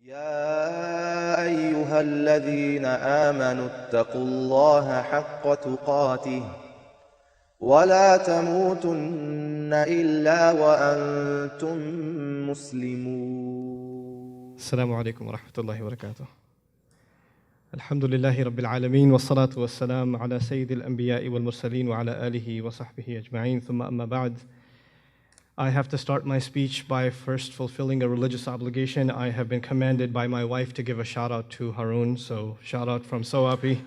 يا أيها الذين آمنوا اتقوا الله حق تقاته ولا تموتن إلا وأنتم مسلمون. السلام عليكم ورحمة الله وبركاته. الحمد لله رب العالمين والصلاة والسلام على سيد الأنبياء والمرسلين وعلى آله وصحبه أجمعين ثم أما بعد. I have to start my speech by first fulfilling a religious obligation. I have been commanded by my wife to give a shout out to Harun, so shout out from Soapi.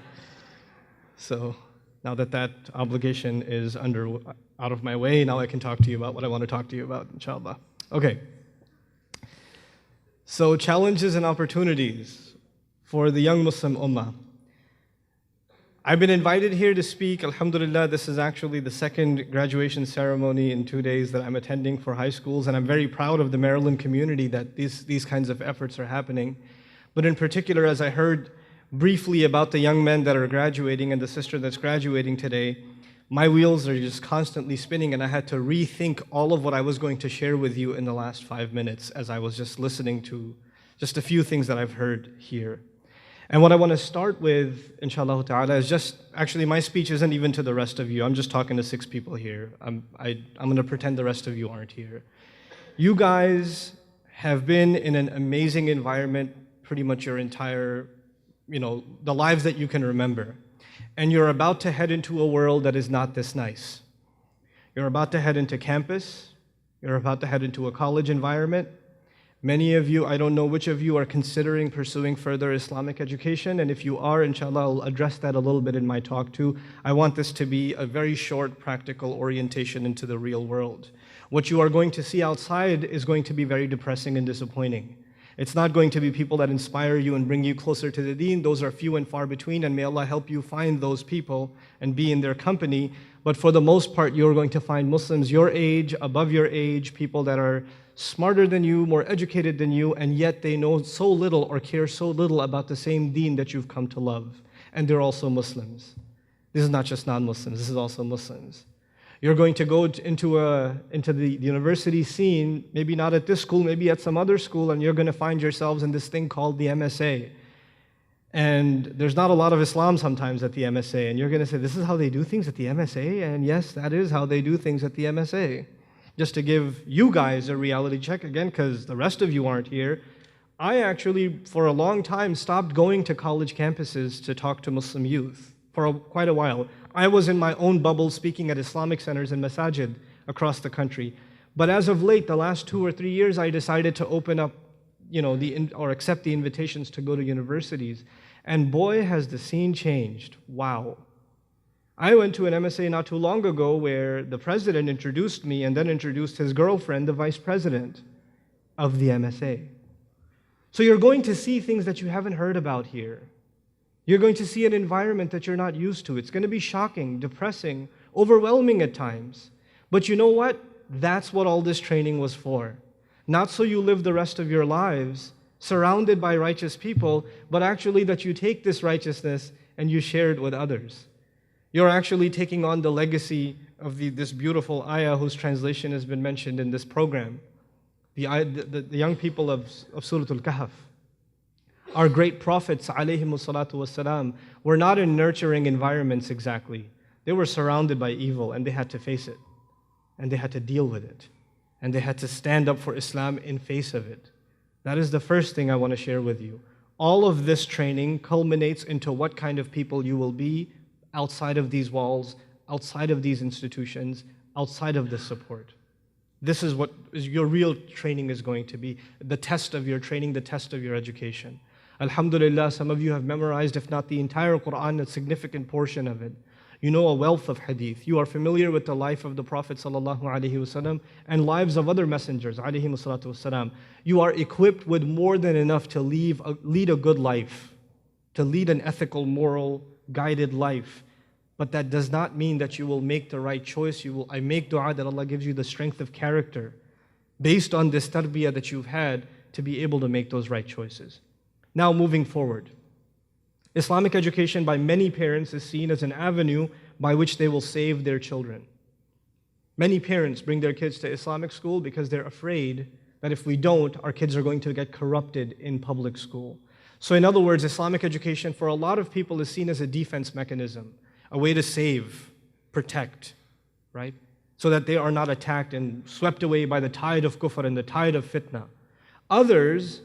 So now that that obligation is out of my way, now I can talk to you about what I want to talk to you about, inshallah. Okay. So challenges and opportunities for the young Muslim Ummah. I've been invited here to speak. Alhamdulillah, this is actually the second graduation ceremony in 2 days that I'm attending for high schools, and I'm very proud of the Maryland community that these kinds of efforts are happening. But in particular, as I heard briefly about the young men that are graduating and the sister that's graduating today, my wheels are just constantly spinning, and I had to rethink all of what I was going to share with you in the last 5 minutes as I was just listening to just a few things that I've heard here. And what I want to start with, inshallah ta'ala, is just, actually my speech isn't even to the rest of you. I'm just talking to 6 people here. I'm going to pretend the rest of you aren't here. You guys have been in an amazing environment pretty much your entire, the lives that you can remember. And you're about to head into a world that is not this nice. You're about to head into campus. You're about to head into a college environment. Many of you, I don't know which of you are considering pursuing further Islamic education, and if you are, inshallah, I'll address that a little bit in my talk too. I want this to be a very short, practical orientation into the real world. What you are going to see outside is going to be very depressing and disappointing. It's not going to be people that inspire you and bring you closer to the deen. Those are few and far between, and may Allah help you find those people and be in their company. But for the most part, you're going to find Muslims your age, above your age, people that are smarter than you, more educated than you, and yet they know so little or care so little about the same deen that you've come to love. And they're also Muslims. This is not just non-Muslims, this is also Muslims. You're going to go into the university scene, maybe not at this school, maybe at some other school, and you're going to find yourselves in this thing called the MSA. And there's not a lot of Islam sometimes at the MSA, and you're going to say, this is how they do things at the MSA? And yes, that is how they do things at the MSA. Just to give you guys a reality check again, because the rest of you aren't here, I actually, for a long time, stopped going to college campuses to talk to Muslim youth for quite a while. I was in my own bubble speaking at Islamic centers and masajid across the country. But as of late, the last 2 or 3 years, I decided to open up, or accept the invitations to go to universities. And boy, has the scene changed. Wow. I went to an MSA not too long ago where the president introduced me and then introduced his girlfriend, the vice president of the MSA. So you're going to see things that you haven't heard about here. You're going to see an environment that you're not used to. It's going to be shocking, depressing, overwhelming at times. But you know what? That's what all this training was for. Not so you live the rest of your lives surrounded by righteous people, but actually that you take this righteousness and you share it with others. You're actually taking on the legacy of this beautiful ayah whose translation has been mentioned in this program. The young people of Surah Al-Kahf. Our great prophets, alayhimus salatu wassalam, were not in nurturing environments exactly. They were surrounded by evil and they had to face it. And they had to deal with it. And they had to stand up for Islam in face of it. That is the first thing I want to share with you. All of this training culminates into what kind of people you will be outside of these walls, outside of these institutions, outside of this support. This is what your real training is going to be. The test of your training, the test of your education. Alhamdulillah, some of you have memorized, if not the entire Quran, a significant portion of it. You know a wealth of hadith. You are familiar with the life of the Prophet ﷺ and lives of other messengers ﷺ. You are equipped with more than enough to lead a good life, to lead an ethical, moral, guided life. But that does not mean that you will make the right choice. I make dua that Allah gives you the strength of character based on this tarbiyah that you've had to be able to make those right choices. Now moving forward. Islamic education by many parents is seen as an avenue by which they will save their children. Many parents bring their kids to Islamic school because they're afraid that if we don't, our kids are going to get corrupted in public school. So in other words, Islamic education for a lot of people is seen as a defense mechanism, a way to save, protect, right? So that they are not attacked and swept away by the tide of kufr and the tide of fitna. Others,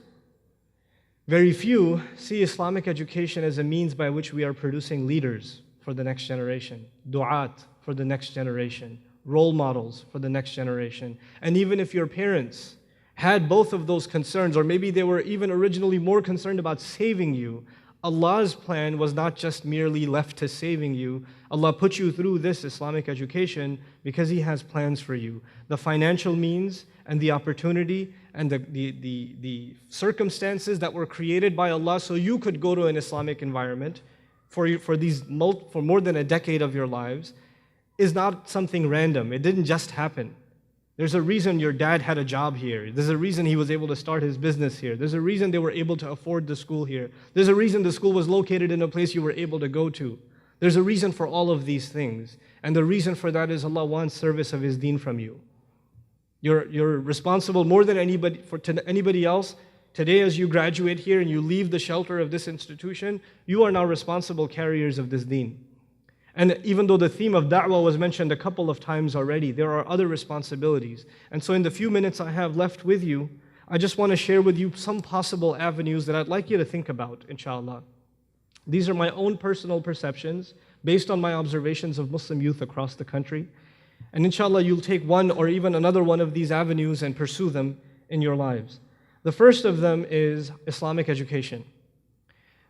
very few, see Islamic education as a means by which we are producing leaders for the next generation, du'at for the next generation, role models for the next generation. And even if your parents had both of those concerns, or maybe they were even originally more concerned about saving you, Allah's plan was not just merely left to saving you. Allah put you through this Islamic education because He has plans for you. The financial means and the opportunity and the circumstances that were created by Allah so you could go to an Islamic environment for more than a decade of your lives is not something random. It didn't just happen. There's a reason your dad had a job here. There's a reason he was able to start his business here. There's a reason they were able to afford the school here. There's a reason the school was located in a place you were able to go to. There's a reason for all of these things. And the reason for that is Allah wants service of His deen from you. You're responsible more than anybody else. Today as you graduate here and you leave the shelter of this institution, you are now responsible carriers of this deen. And even though the theme of da'wah was mentioned a couple of times already, there are other responsibilities. And so in the few minutes I have left with you, I just want to share with you some possible avenues that I'd like you to think about, inshallah. These are my own personal perceptions based on my observations of Muslim youth across the country. And inshallah, you'll take one or even another one of these avenues and pursue them in your lives. The first of them is Islamic education.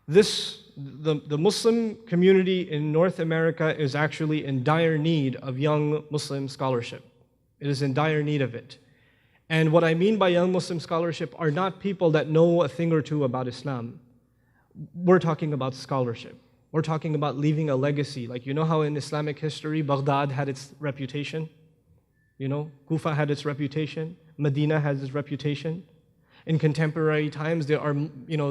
The Muslim community in North America is actually in dire need of young Muslim scholarship. It is in dire need of it. And what I mean by young Muslim scholarship are not people that know a thing or two about Islam. We're talking about scholarship. We're talking about leaving a legacy. Like, you know how in Islamic history, Baghdad had its reputation? You know, Kufa had its reputation. Medina has its reputation. In contemporary times, there are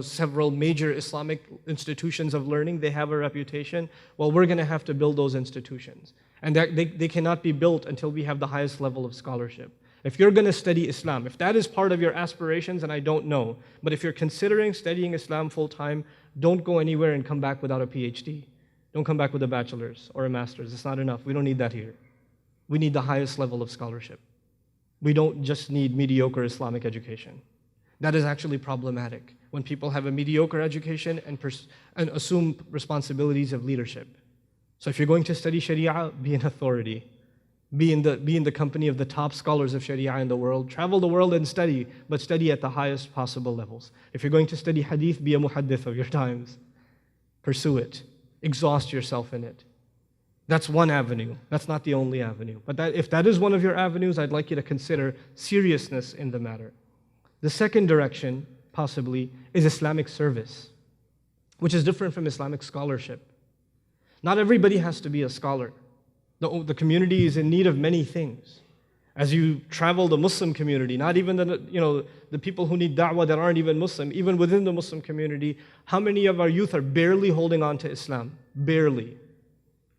several major Islamic institutions of learning. They have a reputation. Well, we're going to have to build those institutions. And they cannot be built until we have the highest level of scholarship. If you're going to study Islam, if that is part of your aspirations, and I don't know, but if you're considering studying Islam full-time, don't go anywhere and come back without a PhD. Don't come back with a bachelor's or a master's. It's not enough. We don't need that here. We need the highest level of scholarship. We don't just need mediocre Islamic education. That is actually problematic when people have a mediocre education and assume responsibilities of leadership. So if you're going to study Sharia, be an authority. Be in the company of the top scholars of Sharia in the world. Travel the world and study, but study at the highest possible levels. If you're going to study hadith, be a muhaddith of your times. Pursue it. Exhaust yourself in it. That's one avenue. That's not the only avenue. But if that is one of your avenues, I'd like you to consider seriousness in the matter. The second direction, possibly, is Islamic service, which is different from Islamic scholarship. Not everybody has to be a scholar. The community is in need of many things. As you travel the Muslim community, not even the people who need da'wah that aren't even Muslim, even within the Muslim community, how many of our youth are barely holding on to Islam? Barely.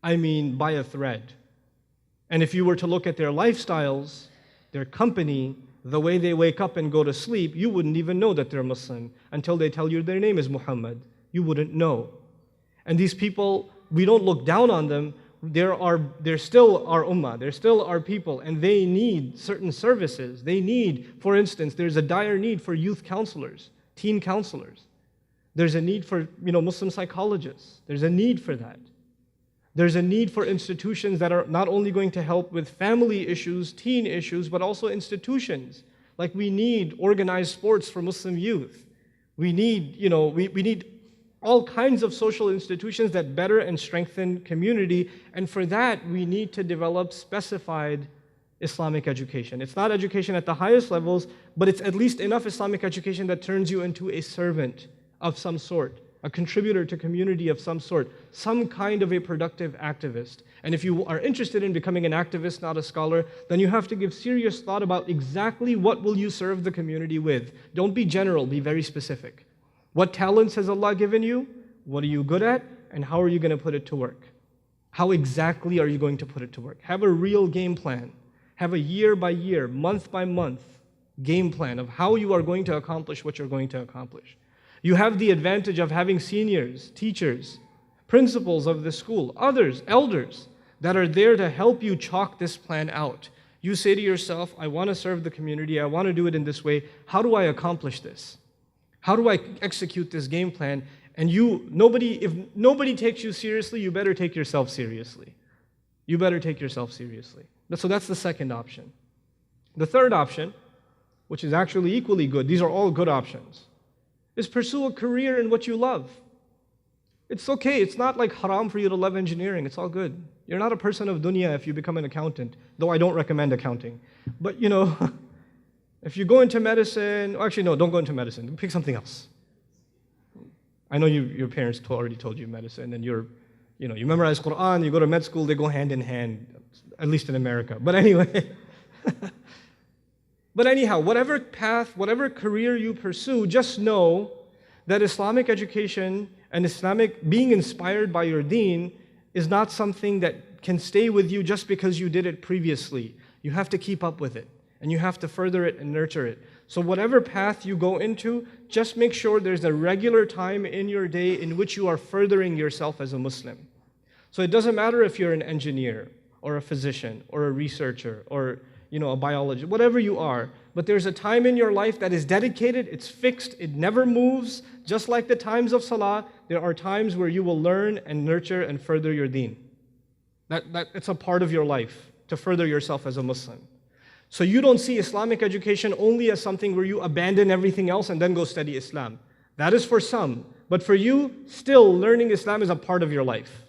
I mean, by a thread. And if you were to look at their lifestyles, their company, the way they wake up and go to sleep, you wouldn't even know that they're Muslim until they tell you their name is Muhammad. You wouldn't know. And these people, we don't look down on them. They're still our ummah. They're still our people, and they need certain services. They need, for instance, there's a dire need for youth counselors, teen counselors. There's a need for Muslim psychologists. There's a need for that. There's a need for institutions that are not only going to help with family issues, teen issues, but also institutions. Like we need organized sports for Muslim youth. We need, we need all kinds of social institutions that better and strengthen community. And for that, we need to develop specified Islamic education. It's not education at the highest levels, but it's at least enough Islamic education that turns you into a servant of some sort, a contributor to community of some sort, some kind of a productive activist. And if you are interested in becoming an activist, not a scholar, then you have to give serious thought about exactly what will you serve the community with. Don't be general, be very specific. What talents has Allah given you? What are you good at? And how are you going to put it to work? How exactly are you going to put it to work? Have a real game plan. Have a year by year, month by month game plan of how you are going to accomplish what you're going to accomplish. You have the advantage of having seniors, teachers, principals of the school, others, elders, that are there to help you chalk this plan out. You say to yourself, I want to serve the community, I want to do it in this way. How do I accomplish this? How do I execute this game plan? And if nobody takes you seriously, you better take yourself seriously. You better take yourself seriously. So that's the second option. The third option, which is actually equally good, these are all good options, is pursue a career in what you love. It's okay, it's not like haram for you to love engineering, it's all good. You're not a person of dunya if you become an accountant, though I don't recommend accounting. But if you go into medicine, actually no, don't go into medicine, pick something else. I know your parents already told you medicine, and you memorize Quran, you go to med school, they go hand in hand, at least in America. But anyway, but anyhow, whatever path, whatever career you pursue, just know that Islamic education and being inspired by your deen is not something that can stay with you just because you did it previously. You have to keep up with it, and you have to further it and nurture it. So whatever path you go into, just make sure there's a regular time in your day in which you are furthering yourself as a Muslim. So it doesn't matter if you're an engineer, or a physician, or a researcher, or a biologist, whatever you are, but there's a time in your life that is dedicated, it's fixed, it never moves. Just like the times of salah, there are times where you will learn and nurture and further your deen. It's a part of your life, to further yourself as a Muslim. So you don't see Islamic education only as something where you abandon everything else and then go study Islam. That is for some. But for you, still learning Islam is a part of your life.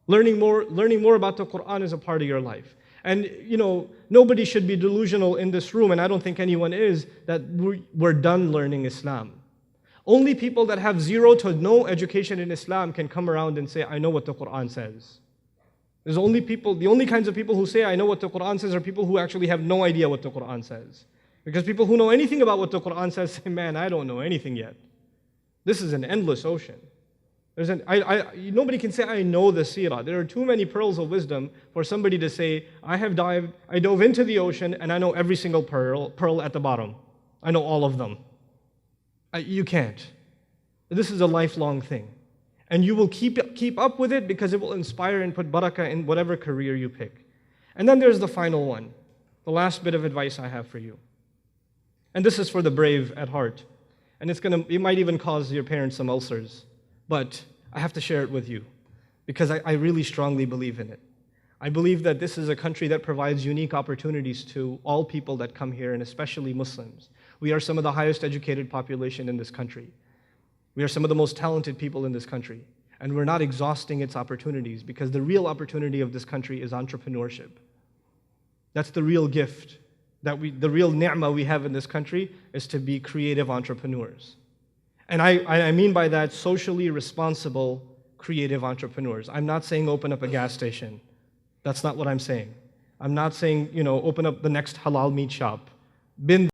Learning more about the Quran is a part of your life. And nobody should be delusional in this room, and I don't think anyone is, that we're done learning Islam. Only people that have zero to no education in Islam can come around and say, I know what the Quran says. The only kinds of people who say, I know what the Quran says, are people who actually have no idea what the Quran says. Because people who know anything about what the Quran says say, man, I don't know anything yet. This is an endless ocean. Nobody can say, I know the seerah. There are too many pearls of wisdom for somebody to say, I dove into the ocean and I know every single pearl at the bottom. I know all of them. You can't. This is a lifelong thing. And you will keep up with it because it will inspire and put barakah in whatever career you pick. And then there's the final one, the last bit of advice I have for you. And this is for the brave at heart. And it might even cause your parents some ulcers. But I have to share it with you because I really strongly believe in it. I believe that this is a country that provides unique opportunities to all people that come here, and especially Muslims. We are some of the highest educated population in this country. We are some of the most talented people in this country. And we're not exhausting its opportunities because the real opportunity of this country is entrepreneurship. That's the real gift. The real ni'mah we have in this country is to be creative entrepreneurs. And I mean by that socially responsible, creative entrepreneurs. I'm not saying open up a gas station. That's not what I'm saying. I'm not saying, open up the next halal meat shop. Been